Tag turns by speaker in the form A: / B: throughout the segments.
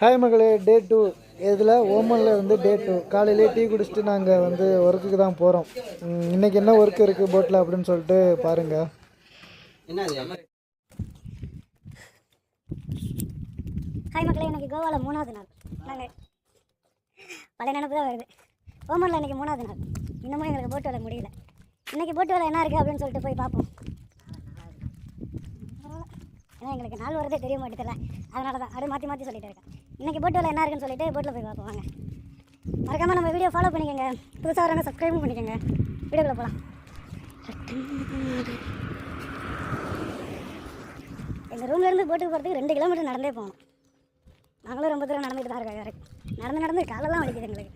A: Hi மகளே, டே 2 இதில் ஓமனில் வந்து டே 2 காலையிலே டீ குடிச்சிட்டு நாங்கள் வந்து ஒர்க்குக்கு தான் போகிறோம். இன்றைக்கி என்ன ஒர்க் இருக்குது போட்டில் அப்படின்னு சொல்லிட்டு பாருங்கள்.
B: ஹாய் மக்களே, இன்றைக்கி கோவாவில் 3வது நாள். நாங்கள் பழைய நினைப்பு தான் வருது. ஓமனில் இன்றைக்கி 3வது நாள். இன்னமும் எங்களுக்கு போட்டு வேலை முடியல. இன்றைக்கி போட்டு வேலை என்ன இருக்குது அப்படின்னு சொல்லிட்டு போய் பார்ப்போம். ஏன்னா எங்களுக்கு நாள் வரதே தெரிய மாட்டேதில்ல, அதனால தான் அப்படியே மாற்றி மாற்றி சொல்லிட்டு இருக்கேன். இன்றைக்கி போட்டு வேலை என்ன இருக்குன்னு சொல்லிட்டு போட்டில் போய் பார்ப்போம். வாங்க, மறக்காமல் நம்ம வீடியோ ஃபாலோ பண்ணிக்கோங்க. புதுசாக வரவங்க சப்ஸ்கிரைபும் பண்ணிக்கோங்க. வீடியோக்குள்ளே போகலாம். எங்கள் ரூம்லேருந்து போட்டுக்கு போகிறதுக்கு 2 கிலோமீட்டர் நடந்தே போகணும். நாங்களும் ரொம்ப தூரம் நடந்துட்டு தான் இருக்கோம். வரைக்கும் நடந்து காலெல்லாம் வலிக்குது எங்களுக்கு.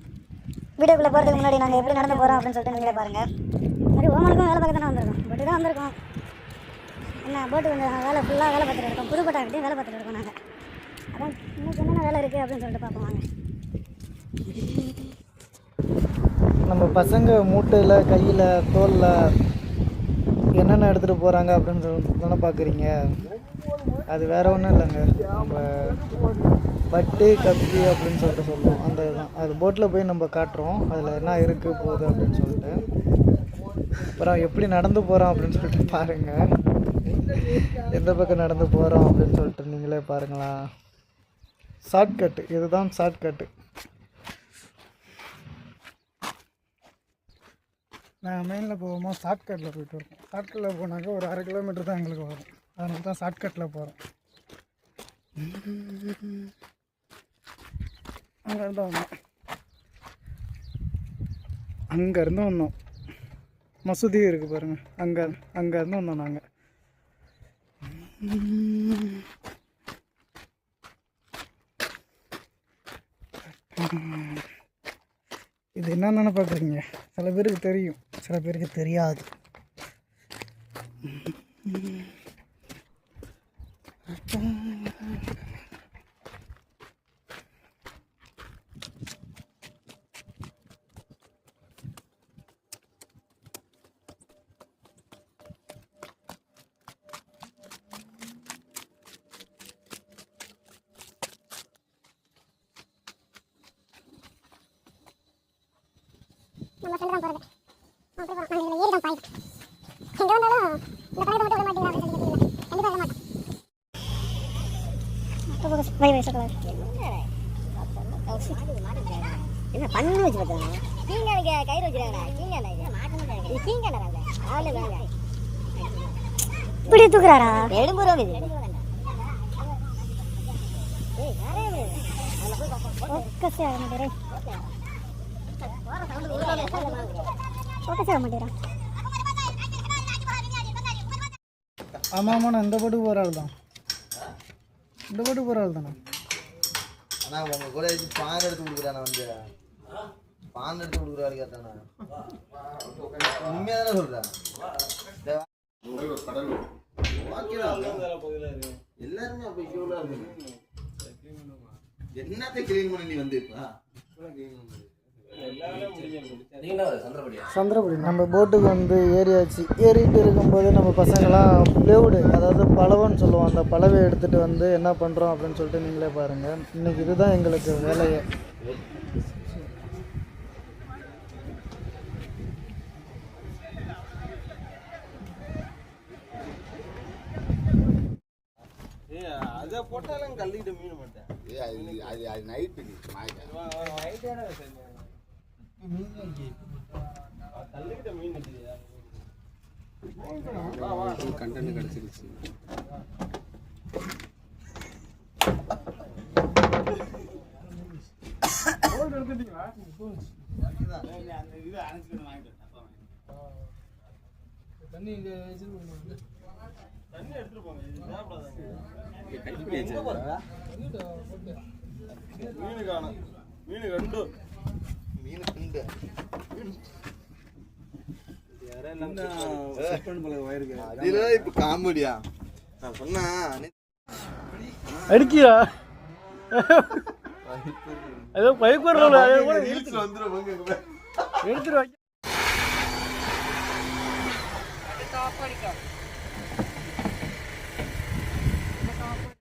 B: வீடியோக்குள்ளே போகிறதுக்கு முன்னாடி நாங்கள் எப்படி நடந்து போகிறோம் அப்படின்னு சொல்லிட்டு நீங்களே பாருங்கள். இந்த மாதிரி ஓமனுக்கும் வேலை பார்க்க தானே வந்திருக்கோம். போட்டு தான் வந்திருக்கோம். என்ன போட்டு கொஞ்சம் வேலை ஃபுல்லாக வேலை பார்த்துட்டு இருக்கோம். புதுப்பட்டாக்கிட்டையும் வேலை பார்த்துட்டு இருக்கோம் நாங்கள். அதான் இன்னும் என்னென்ன வேலை இருக்குது அப்படின்னு சொல்லிட்டு பார்ப்போம். வாங்க.
A: நம்ம பசங்க மூட்டையில், கையில், தோலில் என்னென்ன எடுத்துகிட்டு போகிறாங்க அப்படின்னு சொல்லி தானே பார்க்குறீங்க. அது வேறு ஒன்றும் இல்லைங்க, நம்ம பட்டு கப்பி அப்படின்னு சொல்லிட்டு சொல்லுவோம். அந்த இதுதான் அது போட்டில் போய் நம்ம காட்டுறோம். அதில் என்ன இருக்குது போகுது அப்படின்னு சொல்லிட்டு. அப்புறம் எப்படி நடந்து போகிறோம் அப்படின்னு சொல்லிட்டு பாருங்கள். எந்த பக்கம் நடந்து போகிறோம் அப்படின்னு சொல்லிட்டு நீங்களே பாருங்களா. ஷார்ட்கட்டு, இதுதான் ஷார்ட்கட்டு. நாங்கள் மெயினில் போகும்போது ஷார்ட்கட்டில் போய்ட்டு இருக்கோம். ஷார்ட்கட்டில் போனாக்கா ஒரு 1/2 கிலோமீட்டர் தான் எங்களுக்கு வரும். அதனால தான் ஷார்ட்கட்டில் போகிறோம். அங்கேருந்து வந்தோம், அங்கேருந்து வந்தோம். மசூதி இருக்குது பாருங்கள், அங்கேருந்து வந்தோம் நாங்கள். இது என்னென்னு பார்க்குறீங்க. சில பேருக்கு தெரியும், சில பேருக்கு தெரியாது.
B: நம்ம ஃப்ரெண்டு தான் போகிறது. அப்படி போகிறோம். நாங்கள் இதில் ஏறி தான் பாயிண்ட். எங்கே வந்தாலும் இந்த பழத்தை மட்டும் விட மாட்டீங்களா அப்படின்னு சொல்லி கேட்குறீங்க. கண்டிப்பாக விட மாட்டோம். என்ன பண்ணு வச்சு பார்த்தாங்க. கீங்க கயிறு வச்சுருக்காங்க. இப்படி தூக்குறாரா? 70 ரூபா இது. ஃபோக்கஸே ஆக மாட்டேன்.
A: ஆமாம் ஆமாண்ணா, இந்த போட்டுக்கு போகிற ஆள் தான். இந்த போட்டுக்கு போகிற ஆள் தானே.
C: ஆனால் உங்கள் கூட பான் எடுத்து கொடுக்குறாண்ணா. வந்து பான் எடுத்து கொடுக்குறாரு கேட்டாண்ணா. உண்மையாக தானே சொல்கிறேன். எல்லாருமே அப்போ இவ்வளோ இருக்கு. என்னத்தை கிளீன் பண்ணி நீ வந்து
A: சந்திரபடி நம்ம போட்டுக்கு வந்து ஏறியாச்சு. ஏறிட்டு இருக்கும்போது நம்ம பசங்களாம் பிளேவுடு, அதாவது பலவன்னு சொல்லுவோம், அந்த பலவை எடுத்துகிட்டு வந்து என்ன பண்ணுறோம் அப்படின்னு சொல்லிட்டு நீங்களே பாருங்கள். இன்றைக்கி இதுதான் எங்களுக்கு வேலையை.
C: அதை போட்டாலும் கல்லிட்டு மீன் மாட்டேன். அது நைட்டுக்கு கண்டென்ட் கிடைச்சிருச்சு.
A: தண்ணி
C: எடுத்துட்டு போங்க. மீன் காணும். மீன் கண்டு மீன் குண்டு இப்ப காமெடியா நான் சொன்னா
A: அடிக்கியா ஏதோ பயப்படுறோம். எடுத்துருவாங்க.